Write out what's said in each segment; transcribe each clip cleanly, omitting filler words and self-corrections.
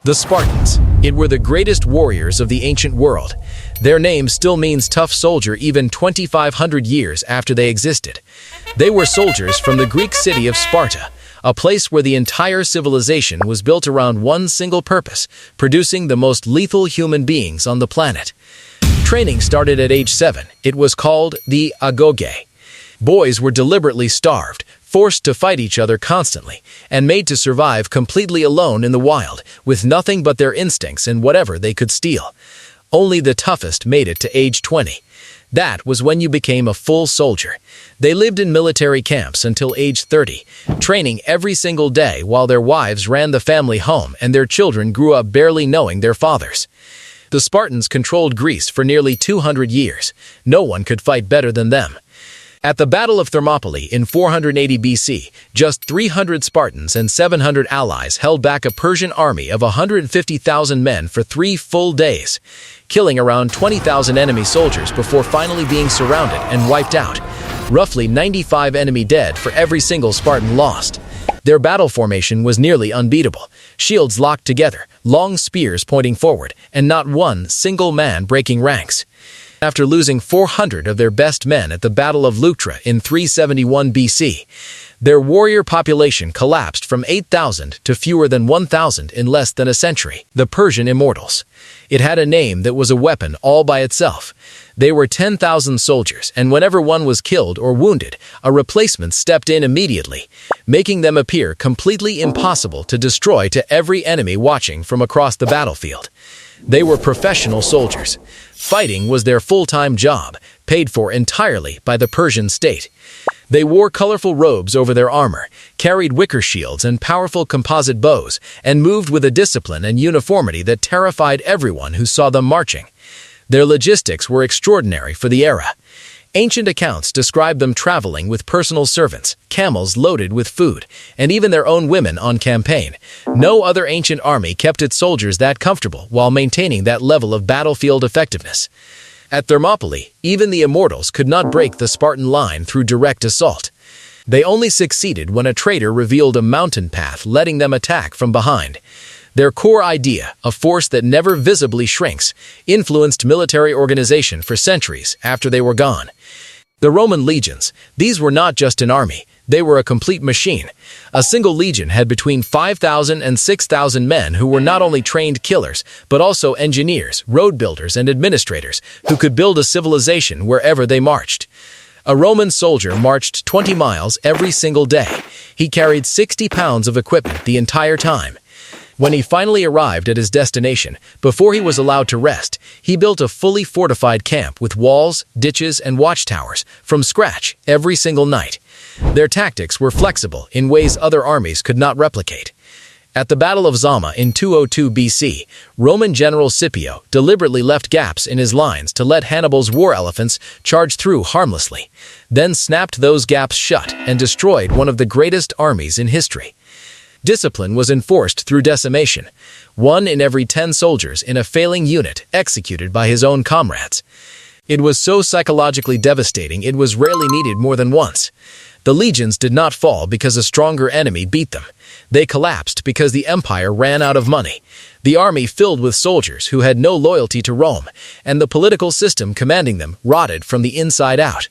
The Spartans. It were the greatest warriors of the ancient world. Their name still means tough soldier even 2,500 years after they existed. They were soldiers from the Greek city of Sparta, a place where the entire civilization was built around one single purpose, producing the most lethal human beings on the planet. Training started at age 7. It was called the agoge. Boys were deliberately starved, forced to fight each other constantly, and made to survive completely alone in the wild, with nothing but their instincts and whatever they could steal. Only the toughest made it to age 20. That was when you became a full soldier. They lived in military camps until age 30, training every single day while their wives ran the family home and their children grew up barely knowing their fathers. The Spartans controlled Greece for nearly 200 years. No one could fight better than them. At the Battle of Thermopylae in 480 BC, just 300 Spartans and 700 allies held back a Persian army of 150,000 men for 3 full days, killing around 20,000 enemy soldiers before finally being surrounded and wiped out. Roughly 95 enemy dead for every single Spartan lost. Their battle formation was nearly unbeatable. Shields locked together, long spears pointing forward, and not one single man breaking ranks. After losing 400 of their best men at the Battle of Leuctra in 371 BC, their warrior population collapsed from 8,000 to fewer than 1,000 in less than a century. The Persian Immortals. It had a name that was a weapon all by itself. They were 10,000 soldiers, and whenever one was killed or wounded, a replacement stepped in immediately, making them appear completely impossible to destroy to every enemy watching from across the battlefield. They were professional soldiers. Fighting was their full-time job, paid for entirely by the Persian state. They wore colorful robes over their armor, carried wicker shields and powerful composite bows, and moved with a discipline and uniformity that terrified everyone who saw them marching. Their logistics were extraordinary for the era. Ancient accounts describe them traveling with personal servants, camels loaded with food, and even their own women on campaign. No other ancient army kept its soldiers that comfortable while maintaining that level of battlefield effectiveness. At Thermopylae, even the Immortals could not break the Spartan line through direct assault. They only succeeded when a traitor revealed a mountain path, letting them attack from behind. Their core idea, a force that never visibly shrinks, influenced military organization for centuries after they were gone. The Roman legions. These were not just an army, they were a complete machine. A single legion had between 5,000 and 6,000 men who were not only trained killers, but also engineers, road builders, and administrators who could build a civilization wherever they marched. A Roman soldier marched 20 miles every single day. He carried 60 pounds of equipment the entire time. When he finally arrived at his destination, before he was allowed to rest, he built a fully fortified camp with walls, ditches, and watchtowers from scratch every single night. Their tactics were flexible in ways other armies could not replicate. At the Battle of Zama in 202 BC, Roman General Scipio deliberately left gaps in his lines to let Hannibal's war elephants charge through harmlessly, then snapped those gaps shut and destroyed one of the greatest armies in history. Discipline was enforced through decimation. 1 in every 10 soldiers in a failing unit executed by his own comrades. It was so psychologically devastating it was rarely needed more than once. The legions did not fall because a stronger enemy beat them. They collapsed because the empire ran out of money. The army filled with soldiers who had no loyalty to Rome, and the political system commanding them rotted from the inside out.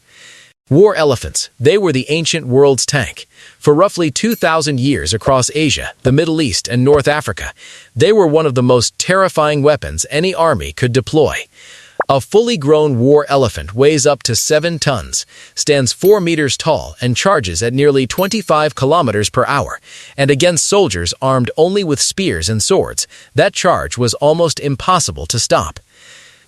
War elephants. They were the ancient world's tank. For roughly 2,000 years across Asia, the Middle East, and North Africa, they were one of the most terrifying weapons any army could deploy. A fully grown war elephant weighs up to 7 tons, stands 4 meters tall, and charges at nearly 25 kilometers per hour. And against soldiers armed only with spears and swords, that charge was almost impossible to stop.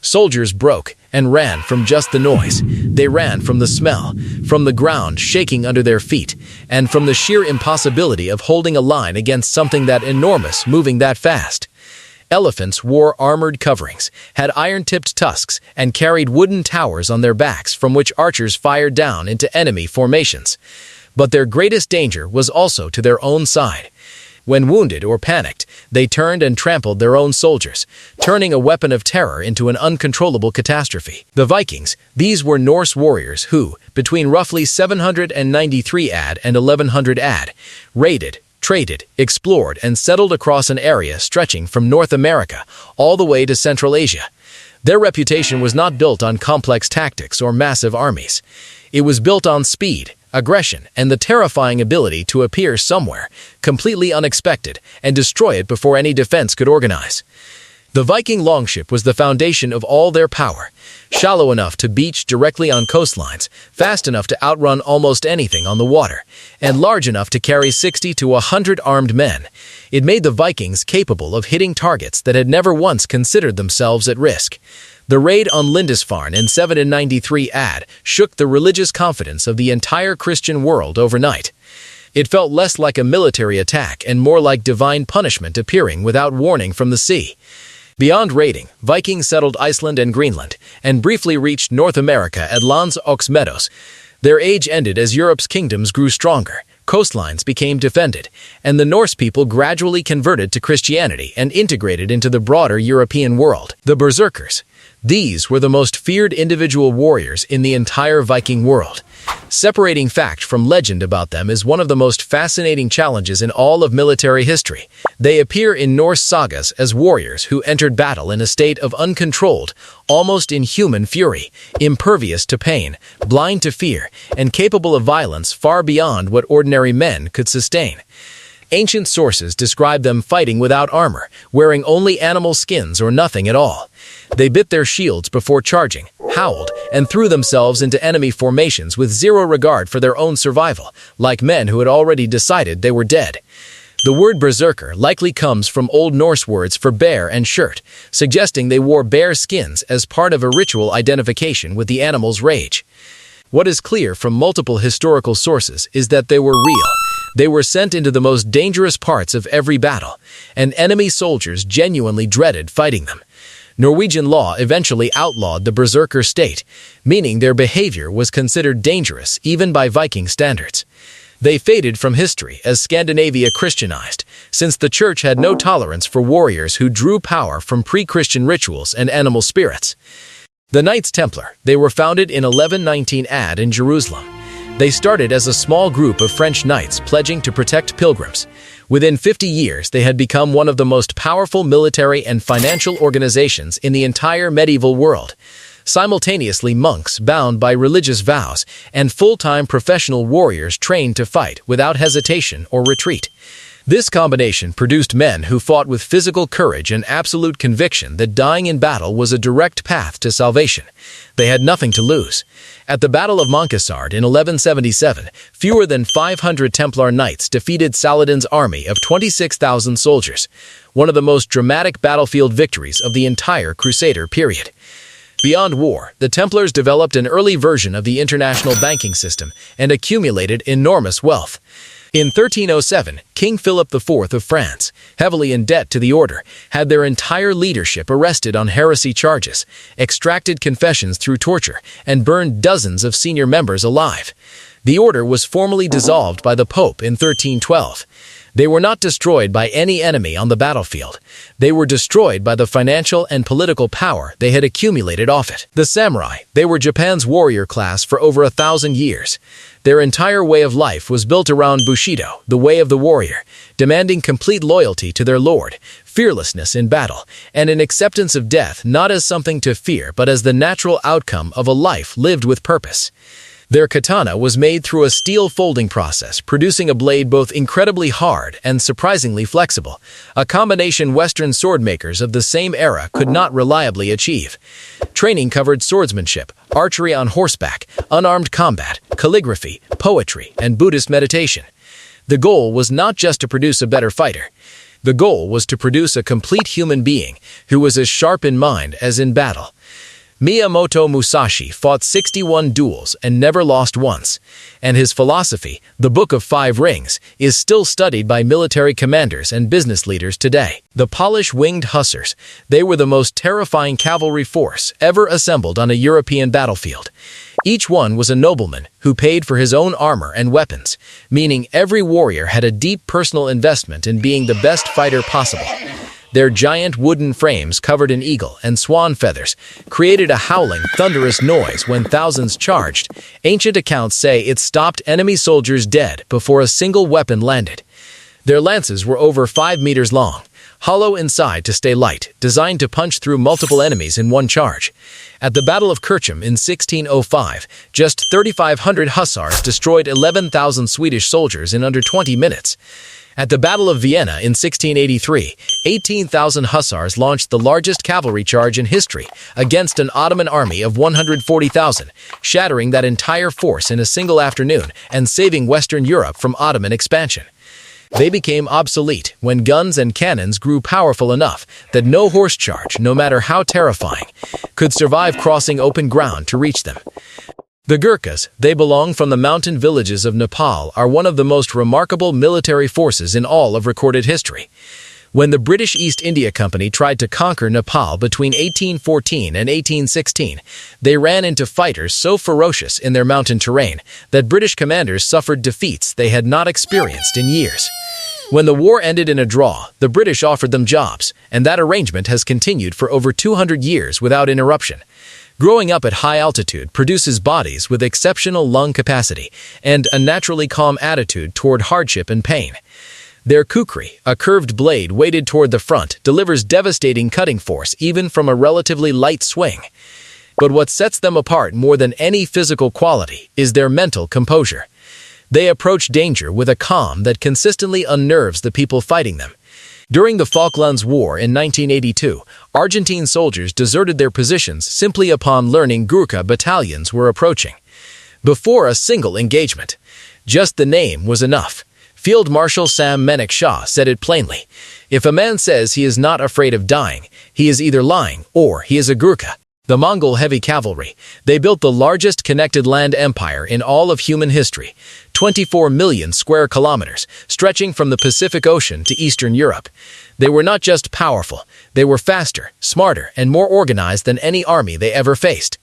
Soldiers broke and ran from just the noise. They ran from the smell, from the ground shaking under their feet, and from the sheer impossibility of holding a line against something that enormous moving that fast. Elephants wore armored coverings, had iron-tipped tusks, and carried wooden towers on their backs from which archers fired down into enemy formations. But their greatest danger was also to their own side. When wounded or panicked, they turned and trampled their own soldiers, turning a weapon of terror into an uncontrollable catastrophe. The Vikings. These were Norse warriors who, between roughly 793 AD and 1100 AD, raided, traded, explored, and settled across an area stretching from North America all the way to Central Asia. Their reputation was not built on complex tactics or massive armies. It was built on speed, aggression, and the terrifying ability to appear somewhere, completely unexpected, and destroy it before any defense could organize. The Viking longship was the foundation of all their power, shallow enough to beach directly on coastlines, fast enough to outrun almost anything on the water, and large enough to carry 60 to 100 armed men. It made the Vikings capable of hitting targets that had never once considered themselves at risk. The raid on Lindisfarne in 793 AD shook the religious confidence of the entire Christian world overnight. It felt less like a military attack and more like divine punishment appearing without warning from the sea. Beyond raiding, Vikings settled Iceland and Greenland, and briefly reached North America at Lands aux Meadows. Their age ended as Europe's kingdoms grew stronger, coastlines became defended, and the Norse people gradually converted to Christianity and integrated into the broader European world. The Berserkers. These were the most feared individual warriors in the entire Viking world. Separating fact from legend about them is one of the most fascinating challenges in all of military history. They appear in Norse sagas as warriors who entered battle in a state of uncontrolled, almost inhuman fury, impervious to pain, blind to fear, and capable of violence far beyond what ordinary men could sustain. Ancient sources describe them fighting without armor, wearing only animal skins or nothing at all. They bit their shields before charging, howled, and threw themselves into enemy formations with zero regard for their own survival, like men who had already decided they were dead. The word berserker likely comes from Old Norse words for bear and shirt, suggesting they wore bear skins as part of a ritual identification with the animal's rage. What is clear from multiple historical sources is that they were real. They were sent into the most dangerous parts of every battle, and enemy soldiers genuinely dreaded fighting them. Norwegian law eventually outlawed the berserker state, meaning their behavior was considered dangerous even by Viking standards. They faded from history as Scandinavia Christianized, since the church had no tolerance for warriors who drew power from pre-Christian rituals and animal spirits. The Knights Templar. They were founded in 1119 AD in Jerusalem. They started as a small group of French knights pledging to protect pilgrims. Within 50 years, they had become one of the most powerful military and financial organizations in the entire medieval world. Simultaneously, monks bound by religious vows and full-time professional warriors trained to fight without hesitation or retreat. This combination produced men who fought with physical courage and absolute conviction that dying in battle was a direct path to salvation. They had nothing to lose. At the Battle of Montcassard in 1177, fewer than 500 Templar knights defeated Saladin's army of 26,000 soldiers, one of the most dramatic battlefield victories of the entire Crusader period. Beyond war, the Templars developed an early version of the international banking system and accumulated enormous wealth. In 1307, King Philip IV of France, heavily in debt to the order, had their entire leadership arrested on heresy charges, extracted confessions through torture, and burned dozens of senior members alive. The order was formally dissolved by the Pope in 1312. They were not destroyed by any enemy on the battlefield. They were destroyed by the financial and political power they had accumulated off it. The samurai. They were Japan's warrior class for over 1,000 years. Their entire way of life was built around Bushido, the way of the warrior, demanding complete loyalty to their lord, fearlessness in battle, and an acceptance of death not as something to fear but as the natural outcome of a life lived with purpose. Their katana was made through a steel folding process, producing a blade both incredibly hard and surprisingly flexible, a combination Western sword makers of the same era could not reliably achieve. Training covered swordsmanship, archery on horseback, unarmed combat, calligraphy, poetry, and Buddhist meditation. The goal was not just to produce a better fighter. The goal was to produce a complete human being who was as sharp in mind as in battle. Miyamoto Musashi fought 61 duels and never lost once, and his philosophy, the Book of Five Rings, is still studied by military commanders and business leaders today. The Polish winged hussars. They were the most terrifying cavalry force ever assembled on a European battlefield. Each one was a nobleman who paid for his own armor and weapons, meaning every warrior had a deep personal investment in being the best fighter possible. Their giant wooden frames covered in eagle and swan feathers created a howling, thunderous noise when thousands charged. Ancient accounts say it stopped enemy soldiers dead before a single weapon landed. Their lances were over 5 meters long, hollow inside to stay light, designed to punch through multiple enemies in one charge. At the Battle of Kirchheim in 1605, just 3,500 hussars destroyed 11,000 Swedish soldiers in under 20 minutes. At the Battle of Vienna in 1683, 18,000 hussars launched the largest cavalry charge in history against an Ottoman army of 140,000, shattering that entire force in a single afternoon and saving Western Europe from Ottoman expansion. They became obsolete when guns and cannons grew powerful enough that no horse charge, no matter how terrifying, could survive crossing open ground to reach them. The Gurkhas, they belong from the mountain villages of Nepal, are one of the most remarkable military forces in all of recorded history. When the British East India Company tried to conquer Nepal between 1814 and 1816, they ran into fighters so ferocious in their mountain terrain that British commanders suffered defeats they had not experienced in years. When the war ended in a draw, the British offered them jobs, and that arrangement has continued for over 200 years without interruption. Growing up at high altitude produces bodies with exceptional lung capacity and a naturally calm attitude toward hardship and pain. Their kukri, a curved blade weighted toward the front, delivers devastating cutting force even from a relatively light swing. But what sets them apart more than any physical quality is their mental composure. They approach danger with a calm that consistently unnerves the people fighting them. During the Falklands War in 1982, Argentine soldiers deserted their positions simply upon learning Gurkha battalions were approaching. Before a single engagement, just the name was enough. Field Marshal Sam Menek Shah said it plainly. If a man says he is not afraid of dying, he is either lying or he is a Gurkha. The Mongol heavy cavalry, they built the largest connected land empire in all of human history, 24 million square kilometers, stretching from the Pacific Ocean to Eastern Europe. They were not just powerful, they were faster, smarter, and more organized than any army they ever faced.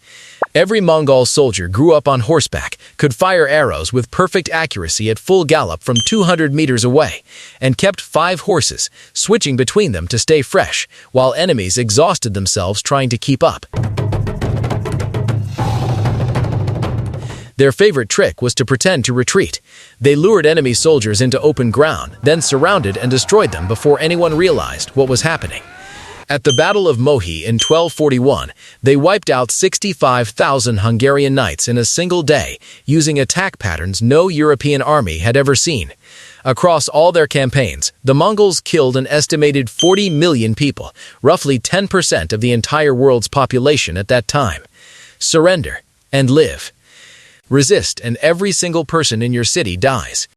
Every Mongol soldier grew up on horseback, could fire arrows with perfect accuracy at full gallop from 200 meters away, and kept 5 horses, switching between them to stay fresh, while enemies exhausted themselves trying to keep up. Their favorite trick was to pretend to retreat. They lured enemy soldiers into open ground, then surrounded and destroyed them before anyone realized what was happening. At the Battle of Mohi in 1241, they wiped out 65,000 Hungarian knights in a single day, using attack patterns no European army had ever seen. Across all their campaigns, the Mongols killed an estimated 40 million people, roughly 10% of the entire world's population at that time. Surrender and live. Resist and every single person in your city dies.